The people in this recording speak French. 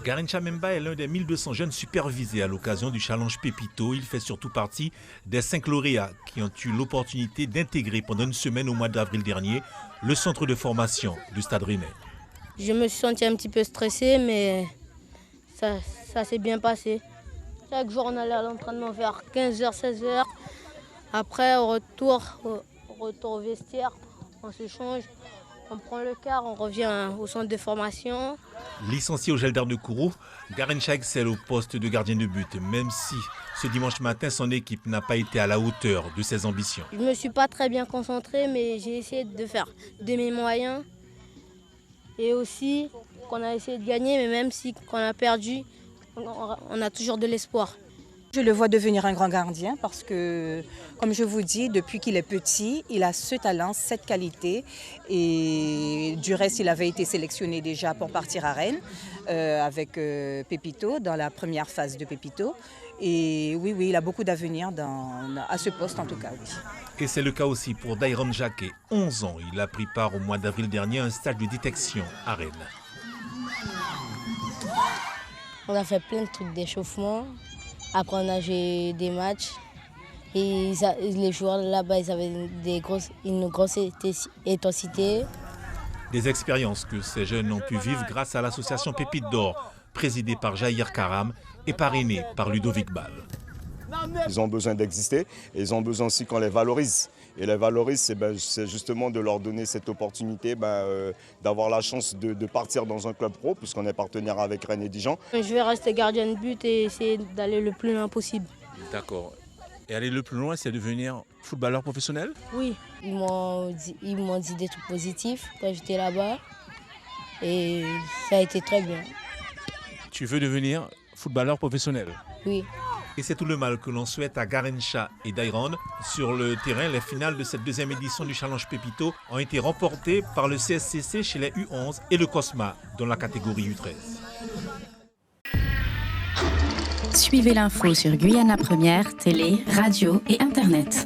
Garincha Memba est l'un des 1200 jeunes supervisés à l'occasion du Challenge Pépito. Il fait surtout partie des 5 lauréats qui ont eu l'opportunité d'intégrer pendant une semaine au mois d'avril dernier le centre de formation du Stade Rennais. Je me suis senti un petit peu stressé, mais ça s'est bien passé. Chaque jour, on allait à l'entraînement vers 15h, 16h. Après, au retour au vestiaire, on se change. On prend le car, on revient au centre de formation. Licencié au Gel de Kourou, Garincha excelle au poste de gardien de but, même si ce dimanche matin, son équipe n'a pas été à la hauteur de ses ambitions. Je ne me suis pas très bien concentré, mais j'ai essayé de faire de mes moyens. Et aussi qu'on a essayé de gagner, mais même si on a perdu, on a toujours de l'espoir. Je le vois devenir un grand gardien parce que, comme je vous dis, depuis qu'il est petit, il a ce talent, cette qualité. Et du reste, il avait été sélectionné déjà pour partir à Rennes avec Pépito, dans la première phase de Pépito. Et oui, il a beaucoup d'avenir à ce poste en tout cas, oui. Et c'est le cas aussi pour Dairon Jacquet, 11 ans. Il a pris part au mois d'avril dernier à un stage de détection à Rennes. On a fait plein de trucs d'échauffement. Après, on a joué des matchs. Et les joueurs là-bas, ils avaient une grosse intensité. Des expériences que ces jeunes ont pu vivre grâce à l'association Pépite d'Or, présidée par Jair Karam et parrainée par Ludovic Ball. Ils ont besoin d'exister et ils ont besoin aussi qu'on les valorise. Et les valorise, c'est justement de leur donner cette opportunité d'avoir la chance de partir dans un club pro, puisqu'on est partenaire avec Rennes et Dijon. Je vais rester gardien de but et essayer d'aller le plus loin possible. D'accord. Et aller le plus loin, c'est devenir footballeur professionnel? Oui, ils m'ont dit des trucs positifs quand j'étais là-bas. Et ça a été très bien. Tu veux devenir footballeur professionnel? Oui. Et c'est tout le mal que l'on souhaite à Garincha et Dairon. Sur le terrain, les finales de cette deuxième édition du Challenge Pépito ont été remportées par le CSCC chez les U11 et le Cosma dans la catégorie U13. Suivez l'info sur Guyana Première, télé, radio et internet.